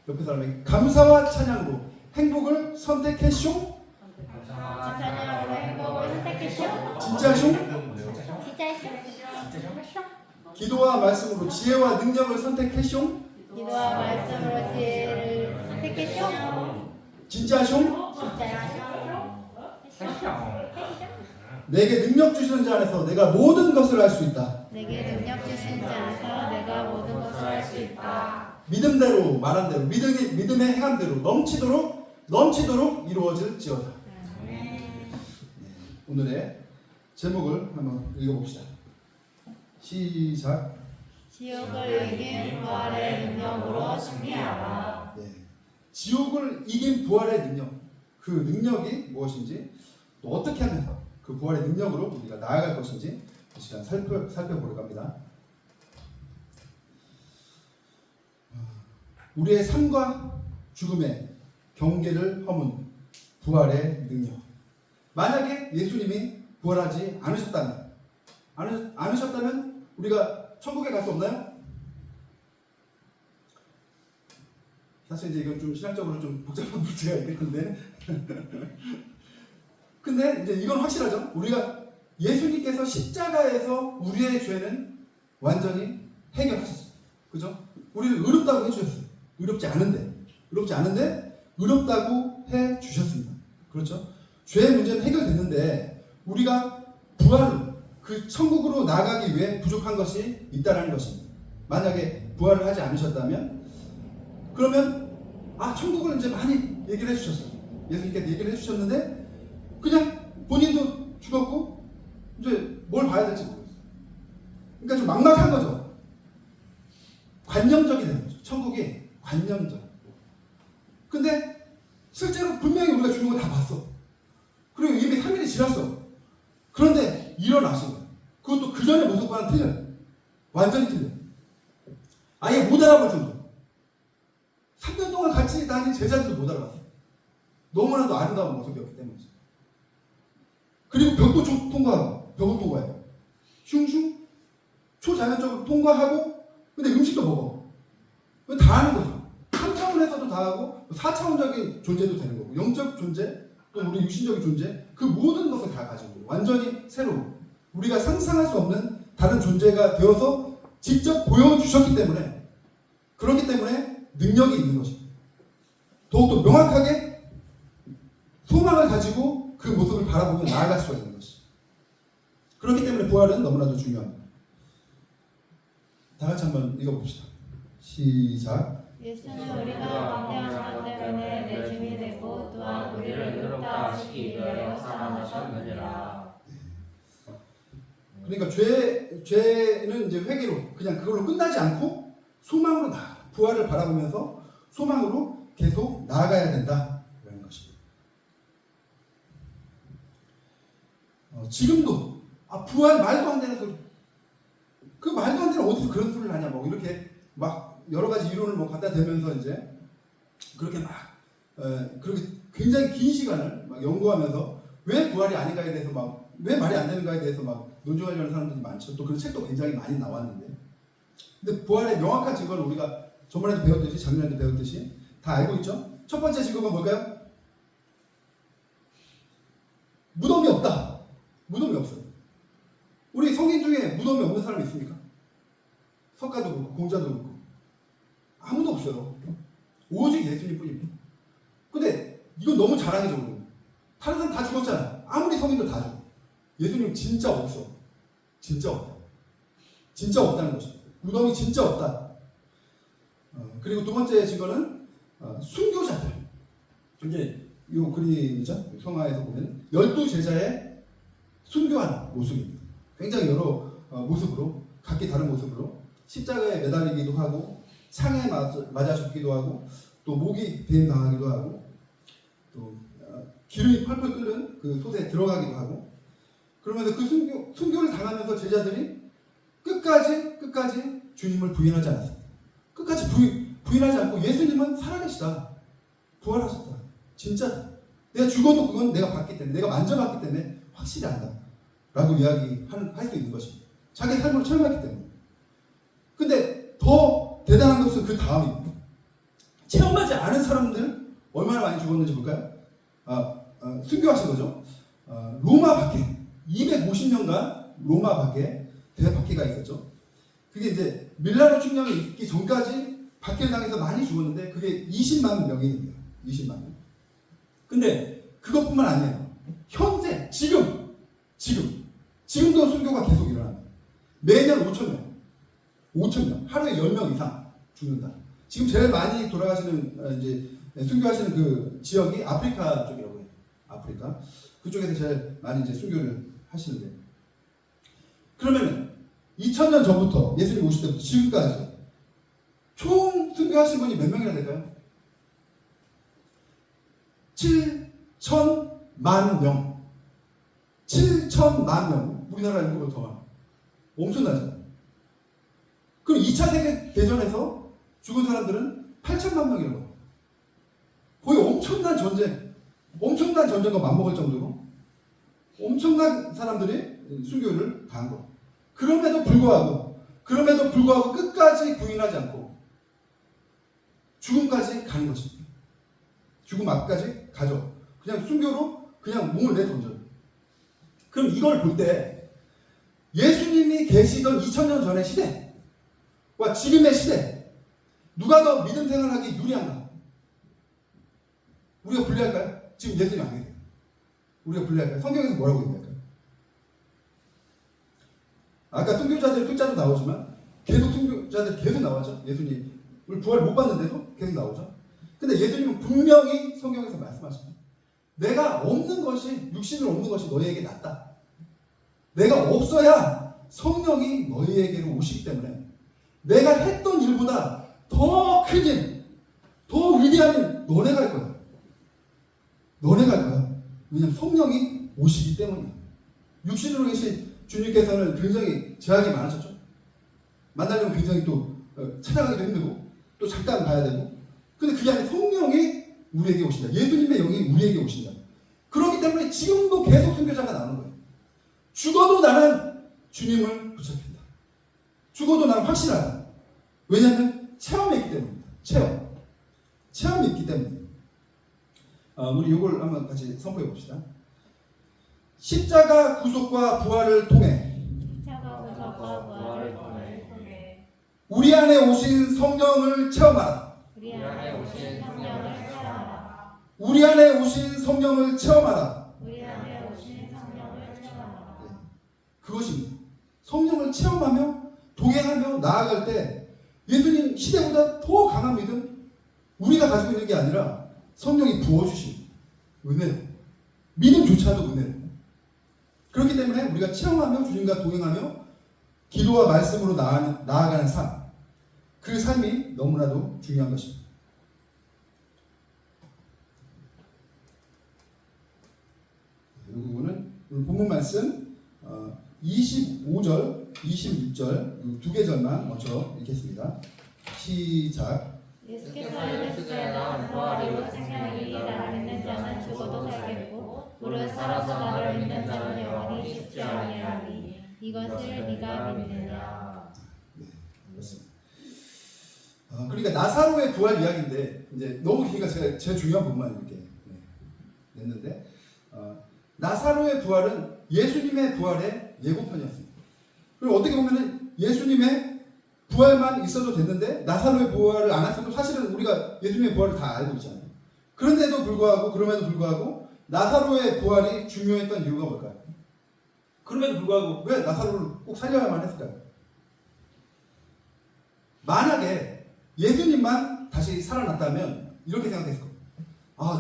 옆에 사람에게 감사와 찬양으로 행복을 선택했쇼? 찬양으로 행복을 선택했쇼? 진짜쇼? 진짜쇼? 기도와 말씀으로 지혜와 능력을 선택했쇼? 기도와 말씀으로 지혜를 선택했쇼? 진짜쇼? 진짜쇼? 내게 능력 주시는 자 안에서 내가 모든 것을 할 수 있다. 내게 능력 주신 자 안에서 내가 모든 것을 할 수 있다. 믿음대로 말한 대로 믿음의 행함대로 넘치도록 이루어질지어다. 오늘의 제목을 한번 읽어봅시다. 시작. 지옥을 이긴 부활의 능력으로 승리하라. 네. 지옥을 이긴 부활의 능력. 그 능력이 무엇인지 또 어떻게 하면서 그 부활의 능력으로 우리가 나아갈 것인지 이 시간 살펴보려고 합니다. 우리의 삶과 죽음의 경계를 허문 부활의 능력. 만약에 예수님이 부활하지 않으셨다면 우리가 천국에 갈 수 없나요? 사실 이제 이건 좀 신학적으로 좀 복잡한 문제가 있겠는데 근데 이제 이건 확실하죠. 우리가 예수님께서 십자가에서 우리의 죄는 완전히 해결하셨어요. 그죠? 우리를 의롭다고 해주셨어요. 의롭지 않은데 의롭다고 해주셨습니다. 그렇죠? 죄의 문제는 해결됐는데 우리가 부활로 그 천국으로 나아가기 위해 부족한 것이 있다라는 것입니다. 만약에 부활을 하지 않으셨다면 그러면 천국을 이제 많이 얘기를 해주셨어요. 예수님께서 얘기를 해주셨는데 그냥 본인도 죽었고 이제 뭘 봐야 될지 모르겠어요. 그러니까 좀 막막한 거죠. 관념적이 되는 거죠. 천국이 관념적. 근데 실제로 분명히 우리가 죽는 거 다 봤어. 그리고 이미 3일이 지났어. 그런데 일어나신 거예요. 그것도 그 전의 모습과는 틀려요. 완전히 틀려요. 아예 못 알아볼 정도. 3년 동안 같이 다닌 제자들도 못 알아봤어요. 너무나도 아름다운 모습이었기 때문이죠. 그리고 벽도 통과하고, 벽을 통과해요. 슝슝, 초자연적으로 통과하고, 근데 음식도 먹어. 다 하는 거죠. 3차원에서도 다 하고, 4차원적인 존재도 되는 거고, 영적 존재, 또 우리 육신적인 존재, 그 모든 것을 다 가지고, 완전히 새로운, 우리가 상상할 수 없는 다른 존재가 되어서 직접 보여주셨기 때문에, 그렇기 때문에 능력이 있는 것입니다. 더욱더 명확하게 소망을 가지고 그 모습을 바라보며 나아갈 수가 있는 것이죠. 그렇기 때문에 부활은 너무나도 중요합니다. 다 같이 한번 읽어봅시다. 시작. 예수는 우리가 광대한 때문에 내 주이 되고 또한 우리를 의롭다 하시기 위하여 살아나셨느니라. 그러니까 죄는 이제 회개로 그냥 그걸로 끝나지 않고 소망으로 부활을 바라보면서 소망으로 계속 나아가야 된다라는 것입니다. 지금도 부활 말도 안 되는 소리. 그 말도 안 되는 어디서 그런 소리를 하냐 뭐 이렇게 막 여러 가지 이론을 갖다 대면서 이제 그렇게 그렇게 굉장히 긴 시간을 막 연구하면서 왜 부활이 아닌가에 대해서 왜 말이 안 되는가에 대해서 논증하려는 사람들이 많죠. 또 그런 책도 굉장히 많이 나왔는데 근데 부활의 명확한 증거는 우리가 저번에도 배웠듯이 작년에도 배웠듯이 다 알고 있죠. 첫 번째 증거가 뭘까요? 무덤이 없다. 무덤이 없어요. 우리 성인 중에 무덤이 없는 사람이 있습니까? 석가도 그렇고 공자도 그렇고 아무도 없어요. 오직 예수님 뿐입니다. 근데 이건 너무 자랑이죠. 우리는. 다른 사람 다 죽었잖아. 아무리 성인도 다 죽어. 예수님 진짜 없어. 진짜 없다. 진짜 없다는 것입니다. 무덤이 진짜 없다. 그리고 두 번째 증거는 순교자들. 이게 이 그림이죠. 성화에서 보면 12제자의 순교한 모습입니다. 굉장히 여러 모습으로 각기 다른 모습으로 십자가에 매달리기도 하고 창에 맞아 죽기도 하고 또 목이 뱀 당하기도 하고 또 기름이 펄펄 끓는 그 솥에 들어가기도 하고 그러면서 그 순교를 당하면서 제자들이 끝까지 주님을 부인하지 않았습니다. 끝까지 부인하지 않고 예수님은 살아계시다. 부활하셨다. 진짜다. 내가 죽어도 그건 내가 봤기 때문에 내가 만져봤기 때문에 확실히 안다. 라고 이야기할 수 있는 것입니다. 자기 삶으로 체험했기 때문에. 근데 더 대단한 것은 그 다음입니다. 체험하지 않은 사람들 얼마나 많이 죽었는지 볼까요? 순교하신 거죠. 로마 박해 250년간 로마 박해 대박해가 있었죠. 그게 이제 밀라노 칙령이 있기 전까지 박해를 당해서 많이 죽었는데 그게 20만 명이에요. 20만 명. 근데 그것뿐만 아니에요. 현재 지금도 순교가 계속 일어납니다. 매년 5,000명 하루에 10명 이상 죽는다. 지금 제일 많이 돌아가시는 이제 순교하시는 그 지역이 아프리카 쪽이라고 해요. 아프리카 그쪽에서 제일 많이 이제 순교를 하시는데, 그러면 2000년 전부터 예수님 오실 때부터 지금까지 총 순교하신 분이 몇 명이나 될까요? 7천만 명. 7천만 명. 우리나라 인구보다 더 많아. 엄청나죠? 그럼 2차 세계대전에서 죽은 사람들은 8천만 명이라고 해요. 거의 엄청난 전쟁과 맞먹을 정도로 엄청난 사람들이 순교를 당한 거예요. 그럼에도 불구하고 끝까지 부인하지 않고 죽음까지 가는 것입니다. 죽음 앞까지 가죠. 그냥 순교로 그냥 몸을 내던져요. 그럼 이걸 볼 때 예수님이 계시던 2000년 전의 시대와 지금의 시대, 누가 더 믿음 생활하기 유리한가? 우리가 분리할까요? 지금 예수님 안 계세요. 우리가 분리할까요? 성경에서 뭐라고 얘기할까요? 아까 순교자들 숫자도 나오지만 계속 순교자들 계속 나왔죠. 예수님을 부활 못 봤는데도 계속 나오죠. 근데 예수님은 분명히 성경에서 말씀하십니다. 내가 없는 것이, 육신을 없는 것이 너희에게 낫다. 내가 없어야 성령이 너희에게로 오시기 때문에 내가 했던 일보다 더 큰 일, 더 위대한 일 너네가 할 거야. 너네가 할 거야. 왜냐하면 성령이 오시기 때문이야. 육신으로 계신 주님께서는 굉장히 제약이 많으셨죠. 만나려면 굉장히 또 찾아가기도 힘들고 또 잠깐 가야 되고, 근데 그게 아니라 성령이 우리에게 오신다. 예수님의 영이 우리에게 오신다. 그렇기 때문에 지금도 계속 순교자가 나오는 거예요. 죽어도 나는 주님을 붙잡힌다. 죽어도 나는 확신하다. 왜냐하면 체험이 있기 때문입니다. 체험이 있기 때문에. 우리 이걸 한번 같이 선포해 봅시다. 십자가 구속과 부활을 통해 우리 안에 오신 성령을 체험하라. 우리 안에 오신 성령을 체험하라. 그것입니다. 성령을 체험하며 동행하며 나아갈 때 예수님 시대보다 더 강한 믿음 우리가 가지고 있는 게 아니라 성령이 부어주신 은혜로, 믿음조차도 은혜로. 그렇기 때문에 우리가 체험하며 주님과 동행하며 기도와 말씀으로 나아가는 삶, 그 삶이 너무나도 중요한 것입니다. 이 부분은 오늘 본문 말씀 25절, 26절 두 계절만 먼저 읽겠습니다. 시작. 예수께서 이르시되 부활이요 생명이니 나를 믿는 자는 죽어도 살겠고 무릇 살아서 나를 믿는 자는 영원히 죽지 아니하리니 이것을 네가 믿느냐. 네, 그렇습니다. 그러니까 나사로의 부활 이야기인데 이제 너무 기니까 제가 제일 중요한 부분만 이렇게 냈는데, 나사로의 부활은 예수님의 부활의 예고편이었습니다. 그리고 어떻게 보면은 예수님의 부활만 있어도 됐는데 나사로의 부활을 안 했어도 사실은 우리가 예수님의 부활을 다 알고 있잖아요. 그럼에도 불구하고 나사로의 부활이 중요했던 이유가 뭘까요? 그럼에도 불구하고 왜 나사로를 꼭 살려야만 했을까요? 만약에 예수님만 다시 살아났다면 이렇게 생각했을 거예요.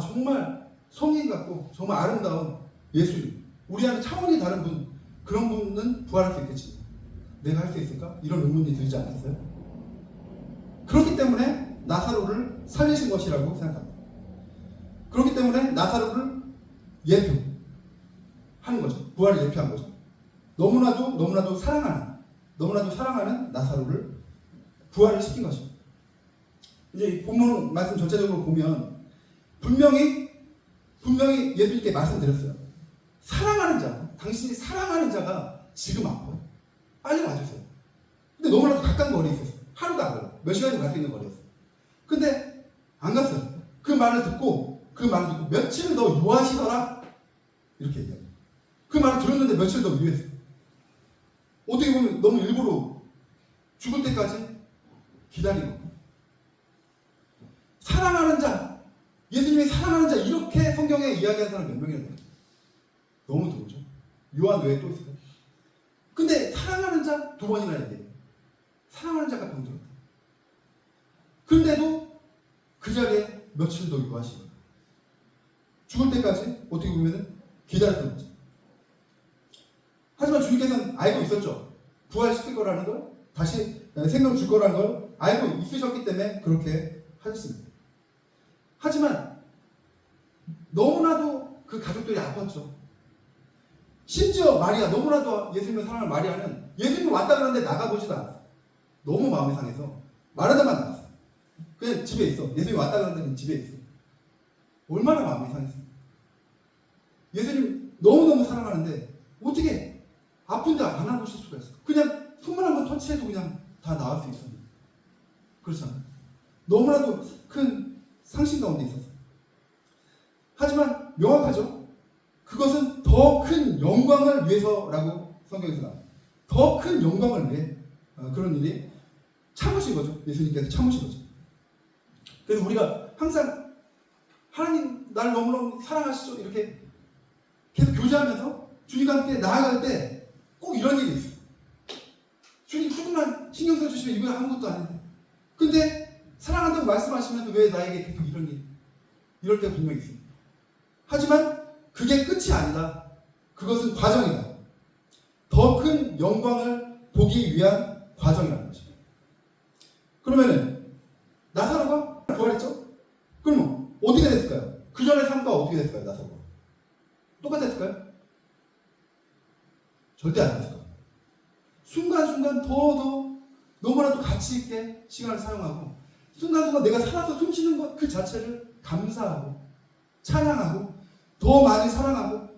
정말 성인 같고 정말 아름다운 예수님, 우리와는 차원이 다른 분, 그런 분은 부활할 수 있겠지. 내가 할 수 있을까? 이런 의문이 들지 않겠어요? 그렇기 때문에 나사로를 살리신 것이라고 생각합니다. 그렇기 때문에 나사로를 예표하는 거죠. 부활을 예표한 거죠. 너무나도 사랑하는 나사로를 부활을 시킨 것입니다. 이제 본문 말씀 전체적으로 보면 분명히 예수님께 말씀드렸어요. 사랑하는 자, 당신이 사랑하는 자가 지금 아파요. 빨리 와주세요. 근데 너무나도 가까운 거리에 있었어요. 하루도 안 걸려. 몇 시간이면 갈 수 있는 거리였어요. 근데 말을 듣고 며칠 더 유하시더라 이렇게 얘기합니다. 그 말을 들었는데 며칠 더 유했어요. 어떻게 보면 너무 일부러 죽을 때까지 기다리고 사랑하는 자, 예수님이 사랑하는 자 이렇게 성경에 이야기하는 사람 몇 명이나 돼요? 너무 드물죠. 요한 외에 또 있어요. 근데 사랑하는 자 2번이나 얘기해요. 사랑하는 자가 병들었다. 근데도 그 자리에 며칠 더 유하시고 죽을 때까지 어떻게 보면 기다렸던 거죠. 하지만 주님께서는 알고 있었죠. 부활시킬 거라는 걸, 다시 생명 줄 거라는 걸 알고 있으셨기 때문에 그렇게 하셨습니다. 하지만 너무나도 그 가족들이 아팠죠. 심지어 마리아, 너무나도 예수님을 사랑하는 마리아는 예수님이 왔다 그러는데 나가보지도 않았어요. 너무 마음이 상해서 말하다만 나왔어요. 그냥 집에 있어. 예수님이 왔다 그러는데 집에 있어. 얼마나 마음이 상했어요. 예수님 너무너무 사랑하는데 어떻게 아픈데 안 와보실 수가 있어? 그냥 손만 한번 터치해도 그냥 다 나을 수 있었는데 그렇잖아요. 너무나도 큰 상심 가운데 있었어요. 하지만 명확하죠. 그것은 더 큰 영광을 위해서라고 성경에서 나와요. 더 큰 영광을 위해 그런 일이 참으신 거죠. 예수님께서 참으신 거죠. 그래서 우리가 항상 하나님 날 너무너무 사랑하시죠 이렇게 계속 교제하면서 주님과 함께 나아갈 때 꼭 이런 일이 있어요. 주님 조금만 신경 써주시면 이거 아무것도 아닌데 근데 사랑한다고 말씀하시면서 왜 나에게 계속 이런 일 이럴 때가 분명히 있습니다. 하지만 그게 끝이 아니다. 그것은 과정이다. 더 큰 영광을 보기 위한 과정이라는 것입니다. 그러면은 나사로가 부활했죠? 그럼 어떻게 됐을까요? 그 전의 삶과 어떻게 됐을까요? 나사로가 똑같았을까요? 절대 안 됐을 거예요. 순간순간 더 너무나도 가치 있게 시간을 사용하고 순간순간 내가 살아서 숨쉬는 것 그 자체를 감사하고 찬양하고 더 많이 사랑하고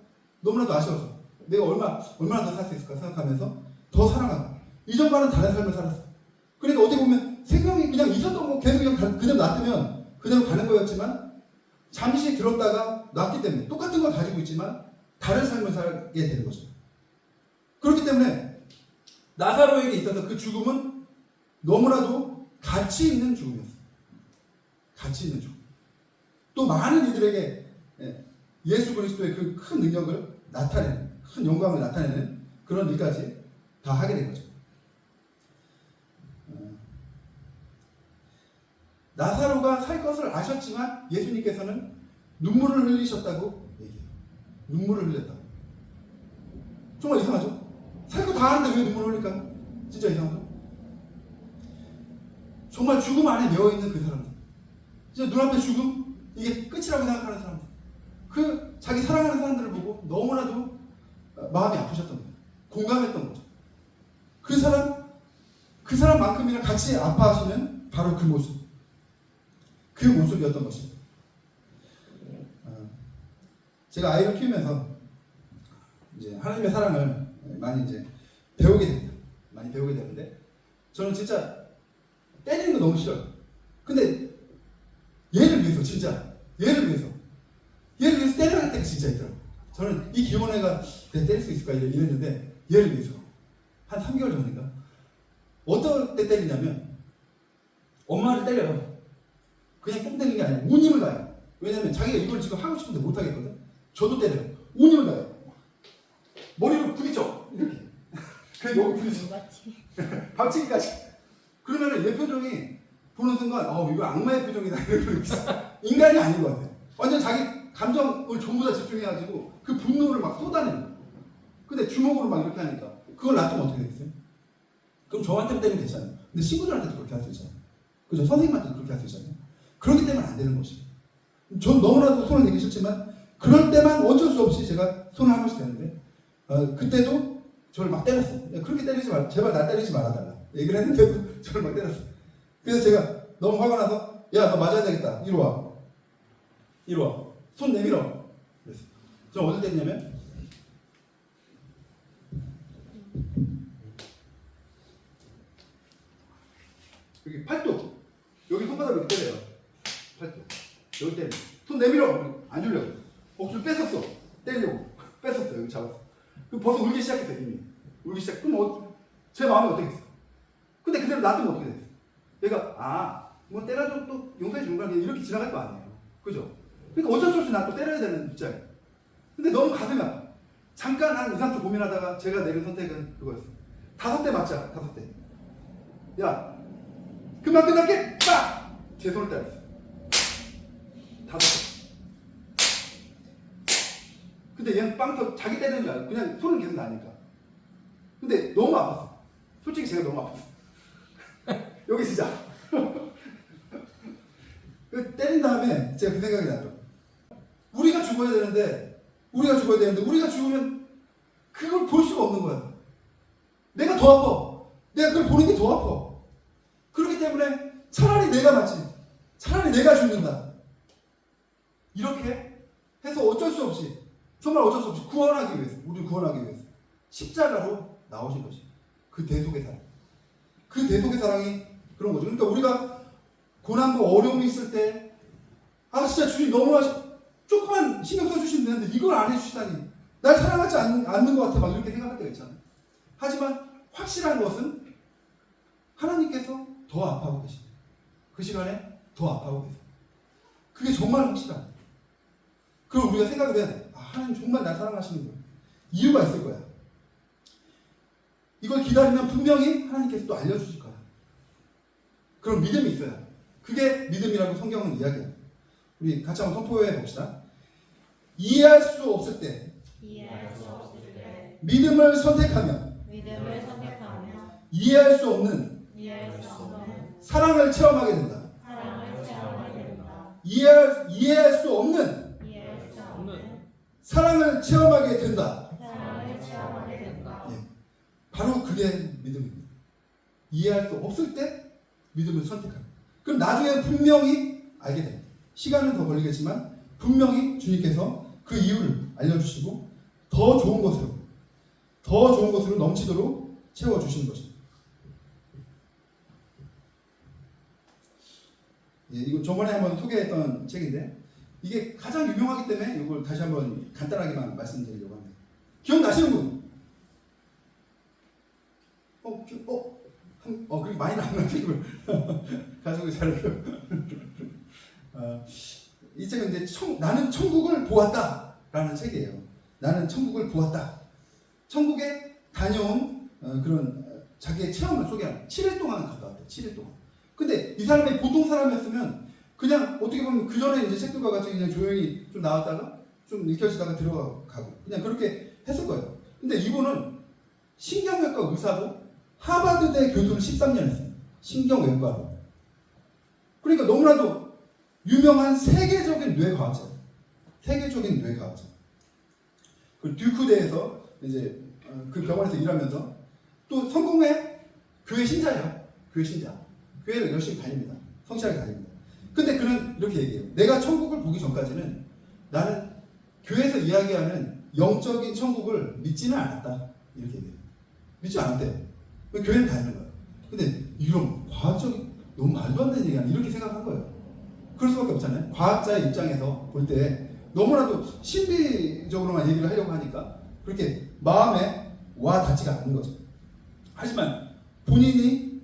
너무나도 아쉬워서 내가 얼마나 더 살 수 있을까 생각하면서 더 사랑하고 이전과는 다른 삶을 살았어. 그러니까 어떻게 보면 생명이 그냥 있었던 거 계속 그대로 놔두면 그대로 가는 거였지만 잠시 들었다가 놨기 때문에 똑같은 걸 가지고 있지만 다른 삶을 살게 되는 거죠. 그렇기 때문에 나사로에게 있어서 그 죽음은 너무나도 가치 있는 죽음이었어요. 가치 있는 죽음. 또 많은 이들에게 예수 그리스도의 그 큰 능력을 나타내는, 큰 영광을 나타내는 그런 일까지 다 하게 된 거죠. 나사로가 살 것을 아셨지만 예수님께서는 눈물을 흘리셨다고 얘기해요. 눈물을 흘렸다고. 정말 이상하죠? 살 거 다 하는데 왜 눈물을 흘릴까? 진짜 이상하죠? 정말 죽음 안에 매어있는 그 사람들. 진짜 눈앞에 죽음, 이게 끝이라고 생각하는 사람들. 그 자기 사랑하는 사람들을 보고 너무나도 마음이 아프셨던 거예요. 공감했던 거죠. 그 사람만큼이나 같이 아파하시는 바로 그 모습. 그 모습이었던 것입니다. 제가 아이를 키우면서 이제 하나님의 사랑을 많이 이제 배우게 됩니다. 많이 배우게 되는데 저는 진짜 때리는 거 너무 싫어요. 근데 얘를 위해서 진짜 얘를 위해서 때려야 할 때가 진짜 있더라고요. 저는 이 귀여운 애가 내가 때릴 수 있을까 이랬는데 얘를 위해서 한 3개월 전인가 어떨 때 때리냐면 엄마를 때려요. 그냥 좀 때리는 게 아니라 온 힘을 다해요. 왜냐면 자기가 이걸 지금 하고 싶은데 못 하겠거든. 저도 때려요. 온 힘을 다해요. 머리로 부딪혀 이렇게. 그래 여기 부딪혀. 박치기까지. 그러면은 얘 표정이 보는 순간 이거 악마의 표정이다 이렇게 인간이 아닌 것 같아요. 완전 자기 감정을 전부 다 집중해가지고 그 분노를 막 쏟아내는 거예요. 근데 주먹으로 막 이렇게 하니까 그걸 놔두면 어떻게 되겠어요? 그럼 저한테 때리면 되잖아요. 근데 친구들한테도 그렇게 할 수 있잖아요. 그죠? 선생님한테도 그렇게 할 수 있잖아요. 그렇기 때문에 안 되는 것이에요. 전 너무나도 손을 내기 싫지만 그럴 때만 어쩔 수 없이 제가 손을 한 번씩 대는데 그때도 저를 막 때렸어요. 그렇게 때리지 말, 제발 나 때리지 말아달라. 얘기를 했는데도 저를 막 때렸어요. 그래서 제가 너무 화가 나서 야, 너 맞아야 되겠다. 이리 와. 이리 와. 손 내밀어. 그랬어요. 저 어딜 때리냐면 여기 팔뚝. 여기 손바닥을 이렇게 때려요. 팔뚝. 여기 때문에. 손 내밀어. 안 주려고. 억지로 뺐었어. 때리려고. 뺐었어. 여기 잡았어. 그럼 벌써 울기 시작했어, 이미. 울기 시작. 그럼 제 마음이 어떻겠어? 근데 그대로 놔두면 어떻게 됐어? 내가, 뭐 때려도 또 용서해 주는 거야. 이렇게 지나갈 거 아니에요. 그죠? 그러니까 어쩔 수 없이 나 또 때려야 되는 입장이에요. 근데 너무 가슴이 아파. 잠깐 한 2, 3초 고민하다가 제가 내린 선택은 그거였어요. 5대 맞자, 5대. 야, 금방 끝날게! 빡! 제 손을 때렸어요. 5대. 근데 얘는 빵 자기 때리는 줄 알고 그냥 손은 계속 나니까. 근데 너무 아팠어. 솔직히 제가 너무 아팠어. 여기 진짜. 때린 다음에 제가 그 생각이 나죠. 우리가 죽어야 되는데 우리가 죽으면 그걸 볼 수가 없는 거야. 내가 더 아파. 내가 그걸 보는 게 더 아파. 그렇기 때문에 차라리 내가 맞지. 차라리 내가 죽는다. 이렇게 해서 어쩔 수 없이, 정말 어쩔 수 없이 구원하기 위해서, 우리를 구원하기 위해서 십자가로 나오신 거지. 그 대속의 사랑. 그 대속의 사랑이 그런 거죠. 그러니까 우리가 고난과 어려움이 있을 때, 진짜 주님 너무 조금만 신경 써주시면 되는데 이걸 안 해주시다니. 날 사랑하지 않는 것 같아. 막 이렇게 생각할 때가 있잖아요. 하지만 확실한 것은 하나님께서 더 아파하고 계십니다. 그 시간에 더 아파하고 계세요. 그게 정말 확실한. 그럼 우리가 생각을 해야 돼. 하나님 정말 날 사랑하시는 거야. 이유가 있을 거야. 이걸 기다리면 분명히 하나님께서 또 알려주실 거야. 그런 믿음이 있어야 돼. 그게 믿음이라고 성경은 이야기해요. 우리 같이 한번 선포해 봅시다. 이해할 수 없을 때 믿음을 선택하며 이해할 수 없는 사랑을 체험하게 된다. 이해할 수 없는 사랑을 체험하게 된다. 바로 그게 믿음입니다. 이해할 수 없을 때 믿음을 선택합니다. 그럼 나중에 분명히 알게 됩니다. 시간은 더 걸리겠지만 분명히 주님께서 그 이유를 알려주시고 더 좋은 것으로 넘치도록 채워주시는 것입니다. 이거 저번에 한번 소개했던 책인데 이게 가장 유명하기 때문에 이걸 다시 한번 간단하게만 말씀드리려고 합니다. 기억나시는 분? 그렇게 많이 나오는 책을 가지고 잘 이 책은 이제 나는 천국을 보았다라는 책이에요. 나는 천국을 보았다. 천국에 다녀온 그런 자기의 체험을 소개하는 7일 동안 갔다 왔대요. 7일 동안. 근데 이 사람이 보통 사람이었으면 그냥 어떻게 보면 그 전에 이제 책들과 같이 그냥 조용히 좀 나왔다가 좀 읽혀지다가 들어가고 그냥 그렇게 했을 거예요. 근데 이분은 신경외과 의사로 하버드대 교수를 13년 했어요. 신경외과로. 그러니까 너무나도 유명한 세계적인 뇌과학자예요. 세계적인 뇌과학자. 그 듀크대에서 이제 그 병원에서 일하면서 또 성공의 교회 신자예요. 교회 신자. 교회를 열심히 다닙니다. 성실하게 다닙니다. 근데 그는 이렇게 얘기해요. 내가 천국을 보기 전까지는 나는 교회에서 이야기하는 영적인 천국을 믿지는 않았다. 이렇게 얘기해요. 믿지 않았대요. 교회는 다니는 거예요. 근데 이런 과학적인 너무 말도 안 되는 얘기 아니야. 이렇게 생각한 거예요. 그럴 수밖에 없잖아요. 과학자의 입장에서 볼 때 너무나도 신비적으로만 얘기를 하려고 하니까 그렇게 마음에 와 닿지가 않는 거죠. 하지만 본인이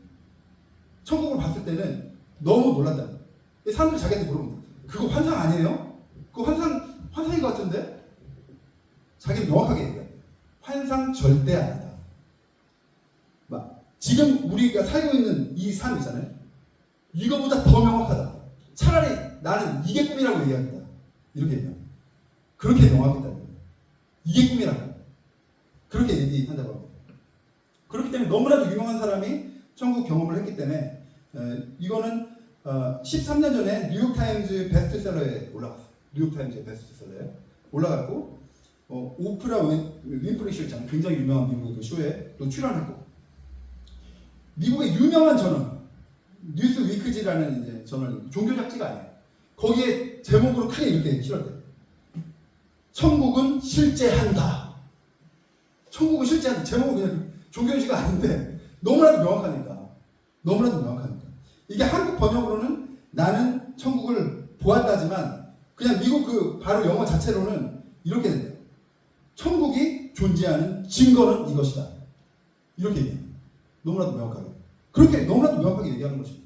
천국을 봤을 때는 너무 놀란다. 사람들이 자기한테 물어본다. 그거 환상 아니에요? 그거 환상인 것 같은데? 자기는 명확하게 얘기해요. 환상 절대 아니다. 지금 우리가 살고 있는 이 삶 있잖아요. 이거보다 더 명확하다. 차라리 나는 이게 꿈이라고 얘기합니다. 이렇게 얘기해요. 그렇게 명확했다는 거예요. 이게 꿈이라고. 그렇게 얘기한다고 합니다. 그렇기 때문에 너무나도 유명한 사람이 천국 경험을 했기 때문에 이거는 13년 전에 뉴욕타임즈 베스트셀러에 올라갔어요. 뉴욕타임즈 베스트셀러에 올라갔고 오프라 윈프리 쇼 있잖아요. 굉장히 유명한 미국의 그 쇼에 또 출연했고 미국의 유명한 저널 뉴스 위크지라는 이제 저널 종교 잡지가 아니에요. 거기에 제목으로 크게 이렇게 실었대요. 천국은 실제한다. 천국은 실제한다. 제목은 그냥 종교지가 아닌데 너무나도 명확하니까. 이게 한국 번역으로는 나는 천국을 보았다지만 그냥 미국 그 바로 영어 자체로는 이렇게 된대요. 천국이 존재하는 증거는 이것이다. 이렇게 얘기해요. 너무나도 명확하게. 그렇게 너무나도 명확하게 얘기하는 것입니다.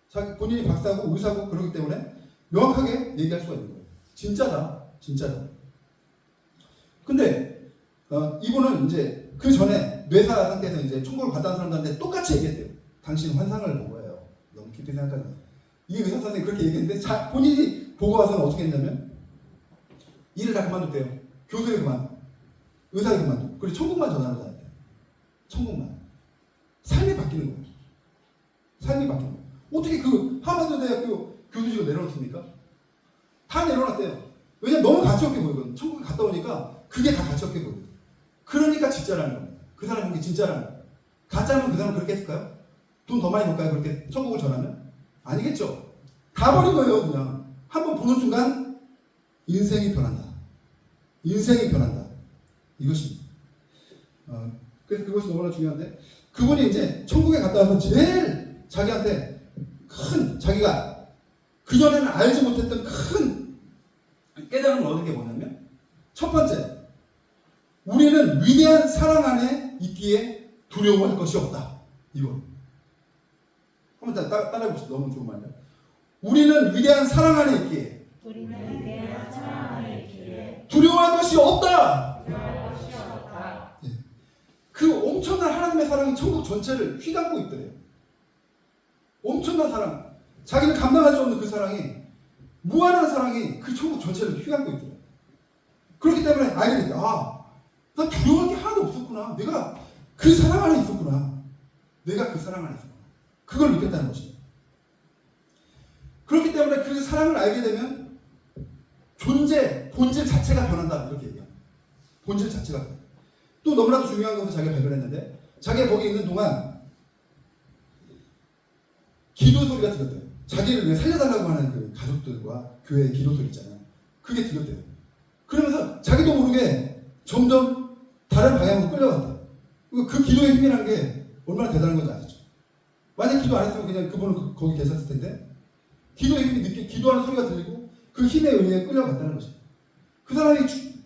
자기 본인이 박사고 의사고 그렇기 때문에 명확하게 얘기할 수가 있는 거예요. 진짜다. 진짜다. 근데 이분은 이제 그 전에 뇌사 상태에서 이제 천국을 갔다는 사람들한테 똑같이 얘기했대요. 당신 환상을 본 거예요. 너무 깊이 생각하지 마세요. 이 의사 선생님이 그렇게 얘기했는데 본인이 보고 와서는 어떻게 했냐면 일을 다 그만뒀대요. 교수를 그만두고 의사를 그만두고 그리고 천국만 전하러 다녔대요. 천국만. 삶이 바뀌는 거예요. 삶이 바뀌는 거예요. 어떻게 그 하버드 대학교 교수직을 내려놓습니까? 다 내려놨대요. 왜냐면 너무 가치없게 보이거든요. 천국에 갔다 오니까 그게 다 가치없게 보이거든요. 그러니까 진짜라는 겁니다. 그 사람이 그게 진짜라는 거예요. 가짜면 그 사람은 그렇게 했을까요? 돈 더 많이 벌까요? 그렇게 천국을 전하면? 아니겠죠. 다 버린 거예요. 그냥 한번 보는 순간 인생이 변한다. 인생이 변한다. 이것입니다. 그래서 그것이 너무나 중요한데 그분이 이제 천국에 갔다 와서 제일 자기한테 큰 자기가 그전에는 알지 못했던 큰 깨달음을 얻은 게 뭐냐면 첫 번째 우리는 위대한 사랑 안에 있기에 두려워할 것이 없다. 이거 한번 따라해봅시다. 너무 좋은 말이야. 우리는 위대한 사랑 안에 있기에 두려워할 것이 없다. 예. 그 엄청난 하나님의 사랑이 천국 전체를 휘감고 있더래요. 엄청난 사랑. 자기는 감당할 수 없는 그 사랑이 무한한 사랑이 그 천국 전체를 휘감고 있더래요. 그렇기 때문에 알게 됐다. 나 두려워할 게 하나도 없었구나. 내가 그 사랑 안에 있었구나. 내가 그 사랑 안에 있었구나. 그걸 느꼈다는 것입니다. 그렇기 때문에 그 사랑을 알게 되면 존재, 본질 자체가 변한다. 이렇게 얘기해요. 본질 자체가 변한다. 또 너무나도 중요한 것을 자기가 발견했는데 자기가 거기 있는 동안 기도 소리가 들렸대요. 자기를 왜 살려달라고 하는 그 가족들과 교회의 기도 소리 있잖아요. 그게 들렸대요. 그러면서 자기도 모르게 점점 다른 방향으로 끌려갔대요. 그 기도의 힘이라는 게 얼마나 대단한 건지 아시죠? 만약 기도 안 했으면 그냥 그분은 거기 계셨을 텐데 기도의 힘이 늦게 기도하는 소리가 들리고 그 힘에 의해 끌려갔다는 것이죠. 그 사람이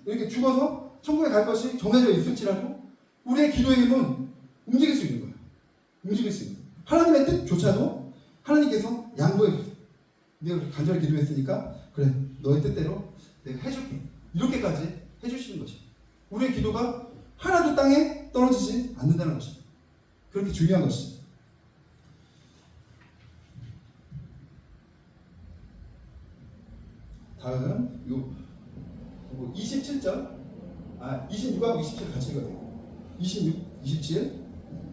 이렇게 죽어서 천국에 갈 것이 정해져 있을지라도 우리의 기도의 힘은 움직일 수 있는 거예요. 움직일 수 있는 거예요. 하나님의 뜻조차도 하나님께서 양보해 주세요. 내가 간절히 기도했으니까 그래 너의 뜻대로 내가 해줄게. 이렇게까지 해주시는 것입니다. 우리의 기도가 하나도 땅에 떨어지지 않는다는 것입니다. 그렇게 중요한 것입니다. 다음은 요 27절 26하고 27 같이 읽어야 돼요. 26, 27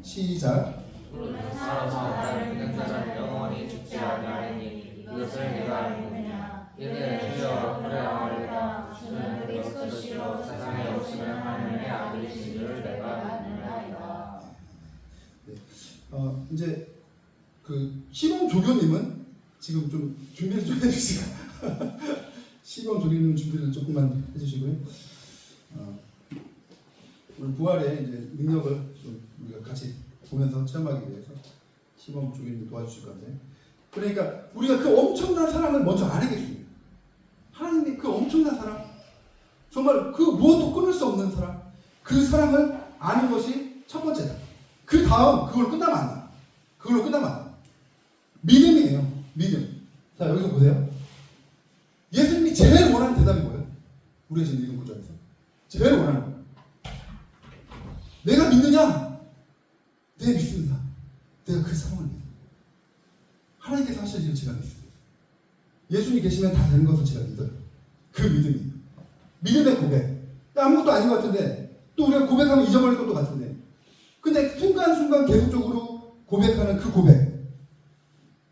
시작. 우리는 살아서 나를 믿는 자는 영원히 죽지 아니하리니 이것을 내가 믿느냐. 이는 주여 그래 아뢰다. 주는 그리스도시요 세상에 오시는 하나님의 아들이신 줄 내가 믿느니라. 네. 이제 그 시범 조교님은 지금 좀 준비를 좀 해주시고 시범 조교님 준비를 조금만 해주시고요. 오늘 부활의 이제 능력을 좀 우리가 같이 보면서 체험하기 위해서 시범 조교님이 도와주실 건데, 그러니까 우리가 그 엄청난 사랑을 먼저 아는 게 중요해요. 하나님의 그 엄청난 사랑, 정말 그 무엇도 끊을 수 없는 사랑, 그 사랑을 아는 것이 첫 번째다. 그 다음 그걸 끝나면 안 돼. 그걸로 끝나면 안 돼. 믿음이에요. 믿음. 자, 여기서 보세요. 예수님이 제일 원하는 대답이 뭐예요? 우리가 지금 읽은 구절에서 제일 원하는 거예요. 내가 믿느냐? 내 믿습니다. 내가 그 사랑을 믿어요. 하나님께서 하실 일을 제가 믿습니다. 예수님 계시면 다 되는 것을 제가 믿어요. 그 믿음이. 믿음의 고백. 아무것도 아닌 것 같은데 또 우리가 고백하면 잊어버릴 것도 같은데, 근데 순간순간 계속적으로 고백하는 그 고백,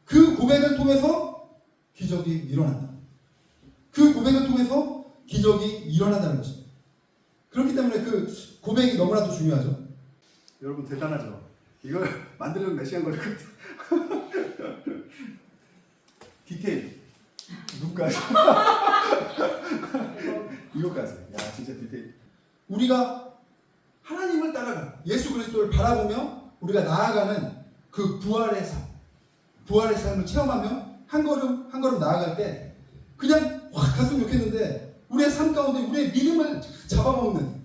그 고백을 통해서 기적이 일어난다. 그 고백을 통해서 기적이 일어난다는 것입니다. 그렇기 때문에 그 고백이 너무나도 중요하죠. 여러분 대단하죠. 이걸 만들려면 몇 시간 걸렸거든. 디테일. 눈까지. 이거까지. 야, 진짜 디테일. 우리가 하나님을 따라가 예수 그리스도를 바라보며 우리가 나아가는 그 부활의 삶, 부활의 삶을 체험하며 한 걸음 한 걸음 나아갈 때 그냥 확 갔으면 좋겠는데 우리의 삶 가운데 우리의 믿음을 잡아먹는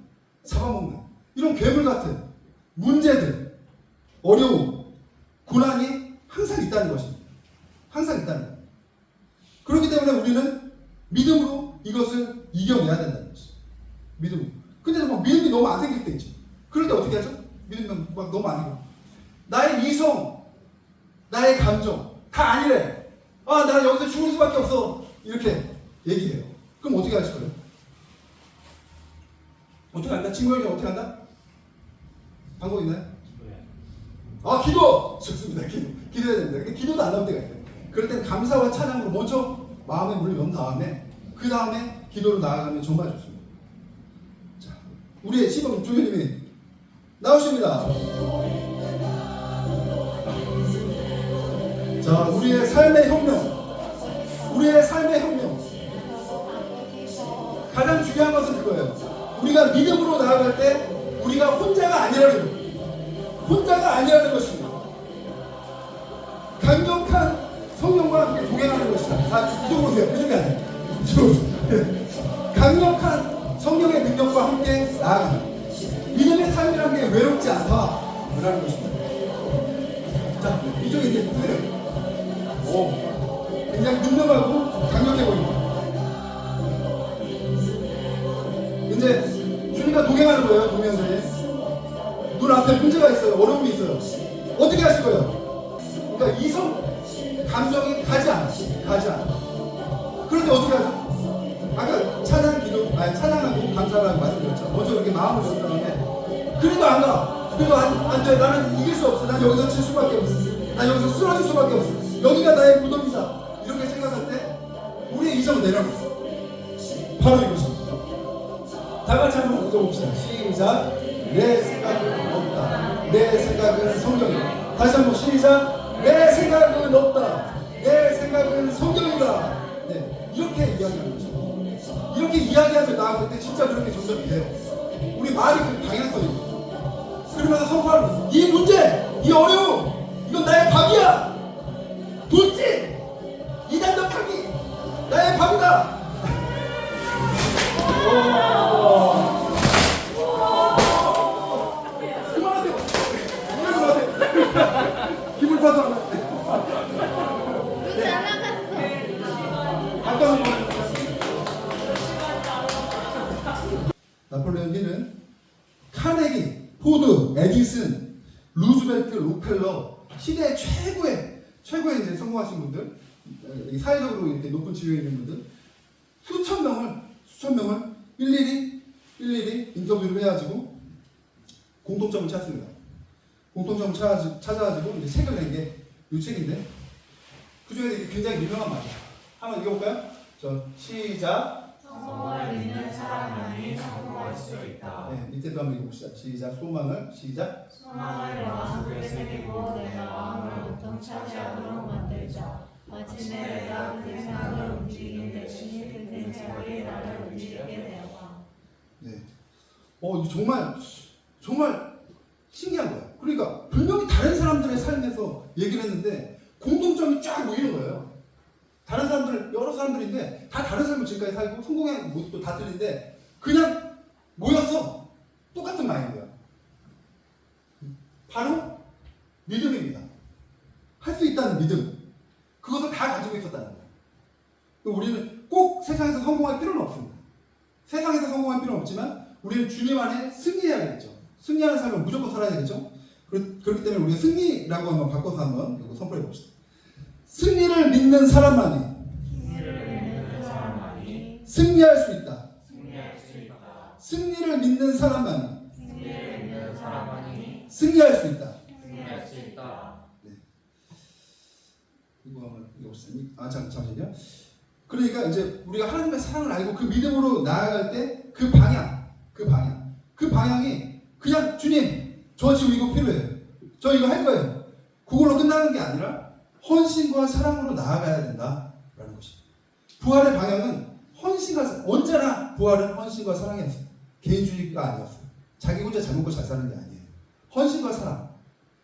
이런 괴물 같은 문제들, 어려움, 고난이 항상 있다는 것입니다. 항상 있다는 거예요. 그렇기 때문에 우리는 믿음으로 이것을 이겨내야 된다는 것이죠. 믿음으로. 근데 막 믿음이 너무 안 생길 때 있죠. 그럴 때 어떻게 하죠? 믿음이 막 너무 안 생겨. 나의 이성, 나의 감정 다 아니래. 아, 나는 여기서 죽을 수밖에 없어. 이렇게 얘기해요. 그럼 어떻게 하실 거예요? 어떻게 한다? 친구에게 어떻게 한다? 방법 있나요? 아, 기도! 좋습니다. 기도해야 됩니다. 근데 기도도 안 나올 때가 있어요. 그럴 땐 감사와 찬양으로 먼저 마음의 문을 연 다음에 그 다음에 기도로 나아가면 정말 좋습니다. 자, 우리의 시범 조교님이 나오십니다. 자, 우리의 삶의 혁명. 가장 중요한 것은 그거예요. 우리가 믿음으로 나아갈 때 우리가 혼자가 아니라는 것입니다. 강력한 성령과 함께 동행하는 것이다. 아, 이쪽으로 오세요. 그쪽이 아니에요. 이쪽으로 오세요. 강력한 성령의 능력과 함께 나아가는 믿음의 삶이라는 게 외롭지 않다라는 것입니다. 자, 이쪽에 이제 보세요. 오, 굉장히 능력하고 강력해 보입니다. 이제 주님과 동행하는 거예요. 동행들이 눈앞에 문제가 있어요. 어려움이 있어요. 어떻게 하실 거예요? 그러니까 이성 감정이 가지 않아. 그런데 어떻게 하죠? 아까 찬양하고 감사하라고 말씀드렸죠. 먼저 이렇게 마음을 연 다음에 그래도 안 가. 그래도 안 돼. 나는 이길 수 없어. 난 여기서 질 수밖에 없어. 난 여기서 쓰러질 수밖에 없어. 여기가 나의 무덤이다. 이렇게 생각할 때 우리의 이성을 내려놓았어. 바로 이것입니다. 다 같이 한번 읽어봅시다. 시작. 내 생각은 없다. 내 생각은 성경이다. 다시 한번 시작. 내 생각은 없다. 내 생각은 성경이다. 네, 이렇게 이야기하는 거죠. 이렇게 이야기하면 나아갈 때 진짜 그렇게 정답이 돼요. 우리 말이 그 방향성이에요. 그러면서 선포하는 이 문제, 이 어려움, 이건 나의 밥이야. 돌진, 이단독하기, 나의 밥이다. 그만하세요. 힘을 받아. 나폴레옹 힐은 카네기, 포드, 에디슨, 루즈벨트, 록펠러 시대의 최고의 이제 성공하신 분들, 사회적으로 이렇게 높은 지위에 있는 분들 수천 명을 일일이 인터뷰를 해가지고 공통점을 찾습니다. 공통점을 찾아가지고 이제 책을 낸 게 이 책인데 그 중에 굉장히 유명한 말이에요. 한번 읽어볼까요? 시작. 소망을 믿는 사람만이 성공할 수 있다. 네, 밑에도 한번 읽어봅시다. 시작. 소망을 시작. 소망을 마음속에 새기고 내 마음을 보통 차지하도록 만들자. 마침내 내가 그 생각을 움직이는 대신 그 생각이 나를 움직이게 되었다. 네. 이거 정말 신기한 거예요. 그러니까 분명히 다른 사람들의 삶에서 얘기를 했는데 공통점이 쫙 모이는 거예요. 다른 사람들, 여러 사람들인데 다 다른 삶을 지금까지 살고 성공의 모습도 다 틀린데 그냥 모였어. 똑같은 마인드야. 바로 믿음입니다. 할 수 있다는 믿음. 그것을 다 가지고 있었다는 거예요. 우리는 꼭 세상에서 성공할 필요는 없습니다. 세상에서 성공할 필요는 없지만 우리는 주님 안에 승리해야겠죠. 승리하는 삶을 무조건 살아야 되겠죠. 그렇기 때문에 우리가 승리라고 한번 바꿔서 한번 이거 선포해 봅시다. 승리를 믿는 사람만이 승리할 수 있다. 승리를 믿는 사람만이 승리할 수 있다. 네. 이거 한번 읽어봅시다. 잠시만요. 그러니까 이제 우리가 하나님의 사랑을 알고 그 믿음으로 나아갈 때 그 방향이 그냥 주님, 저 지금 이거 필요해요. 저 이거 할 거예요. 그걸로 끝나는 게 아니라 헌신과 사랑으로 나아가야 된다라는 것입니다. 부활의 방향은 언제나 부활은 헌신과 사랑이었어요. 개인주의가 아니었어요. 자기 혼자 잘 먹고 잘 사는 게 아니에요. 헌신과 사랑,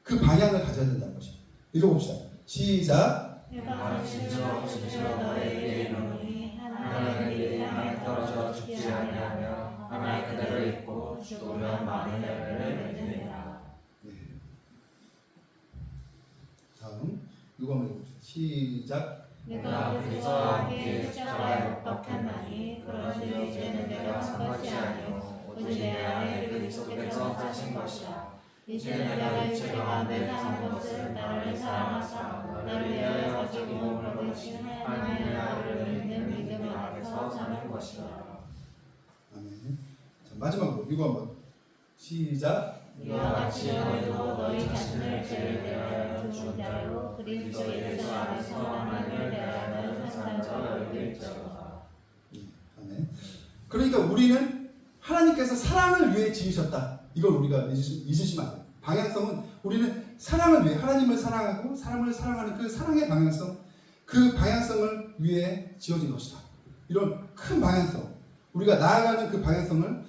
그 방향을 가져야 된다는 것입니다. 읽어봅시다. 시작. 내가 진실로 너에게 이르노니 시작. 내가 그리스도와 함께 십자가에 못 박혔나니 그런즉 이제는 내가 산 것이 아니요 오직 내 안에 그리스도께서 사신 것이라. 이제 내가 일체 가운데 사는 것을 나를 사랑하사 나를 위하여 가지고 얻으신 하나님의 아들을 믿는 믿음 안에서 사는 것이라. 아멘. 자, 마지막으로 이거 한번 시작. 이와 같이 너희도 너희 자신을 죄에 대하여 죽은 자요 그리스도 예수 안에서 하나님을 대하여 한 자가 너희들일지어다. 아멘. 그러니까 우리는 하나님께서 사랑을 위해 지으셨다. 이걸 우리가 잊으시면 안 돼요. 방향성은 우리는 사랑을 위해 하나님을 사랑하고 사람을 사랑하는 그 사랑의 방향성, 그 방향성을 위해 지어진 것이다. 이런 큰 방향성, 우리가 나아가는 그 방향성을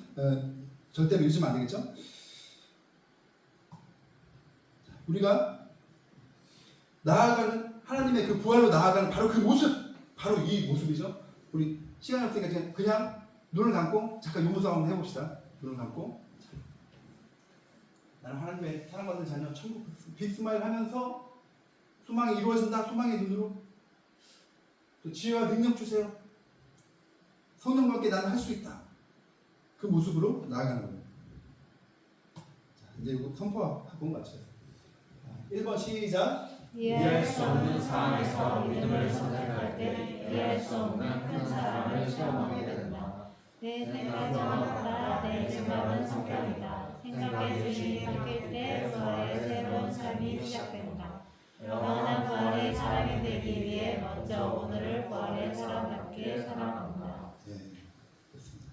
절대로 잊으면 안 되겠죠? 우리가 나아가는 하나님의 그 부활로 나아가는 바로 그 모습, 바로 이 모습이죠. 우리 시간이 없으니까 그냥 눈을 감고 잠깐 유무상 한번 해봅시다. 눈을 감고 나는 하나님의 사랑받는 자녀, 천국 빅스마일 하면서 소망이 이루어진다. 소망의 눈으로 또 지혜와 능력 주세요. 성령과 함께 나는 할 수 있다. 그 모습으로 나아가는 겁니다. 자, 이제 이거 선포하고 마쳐요. 1번 시작. 이해할 수 없는 상황에서 믿음을 선택할 때 이해할 수 없는 큰 사랑을 체험하게 된다. 내 생각보다 내 생각은 성격이다. 생각의 주인이 바뀔 때 부활의 새로운 삶이 시작된다. 영원한 부활의 사람이 되기 위해 먼저 오늘을 부활의 사람답게 살아간다. 네, 좋습니다.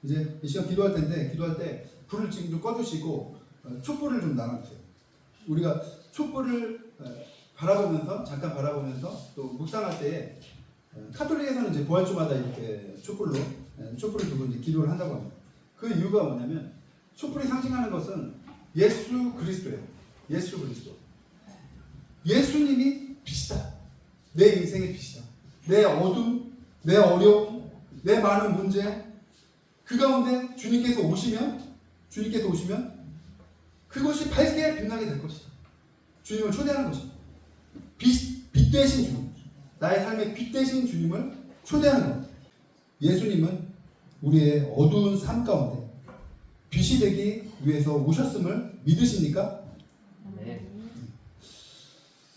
이제 이 시간 기도할 텐데 기도할 때 불을 지금 좀 꺼주시고 촛불을 좀 나눠주세요. 우리가 촛불을 바라보면서 잠깐 바라보면서 또 묵상할 때 카톨릭에서는 이제 부활주마다 이렇게 촛불을 두고 이제 기도를 한다고 합니다. 그 이유가 뭐냐면 촛불이 상징하는 것은 예수 그리스도예요. 예수 그리스도. 예수님이 빛이다. 내 인생의 빛이다. 내 어둠, 내 어려움, 내 많은 문제 그 가운데 주님께서 오시면 그것이 밝게 빛나게 될 것이다. 주님을 초대하는 것이다. 빛 되신 주님, 나의 삶의 빛 되신 주님을 초대하는 것. 예수님은 우리의 어두운 삶 가운데 빛이 되기 위해서 오셨음을 믿으십니까? 네.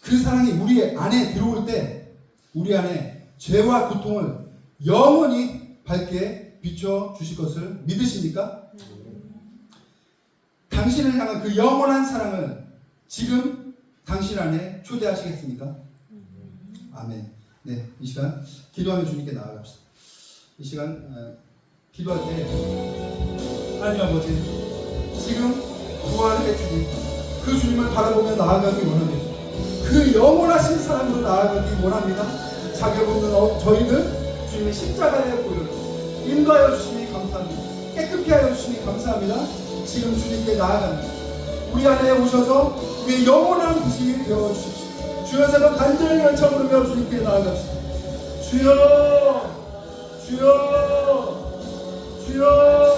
그 사랑이 우리 안에 들어올 때 우리 안에 죄와 고통을 영원히 밝게 비춰 주실 것을 믿으십니까? 당신을 향한 그 영원한 사랑을 지금 당신 안에 초대하시겠습니까? 아멘. 네, 이 시간 기도하며 주님께 나아갑시다. 이 시간 기도할 때 하나님 아버지 지금 부활의 주님 그 주님을 바라보며 나아가기 원합니다. 그 영원하신 사랑으로 나아가기 원합니다. 자격 없는 저희는 주님의 십자가의 보혈 인도하여 주시니 감사합니다. 깨끗게 하여 주시니 감사합니다. 지금 주님께 나아갑니다. 우리 안에 오셔서 우리의 영원한 빛이 되어주십시오. 주여서 간절히 열차 부르며 주님께 나아갑시다. 주여 주여 주여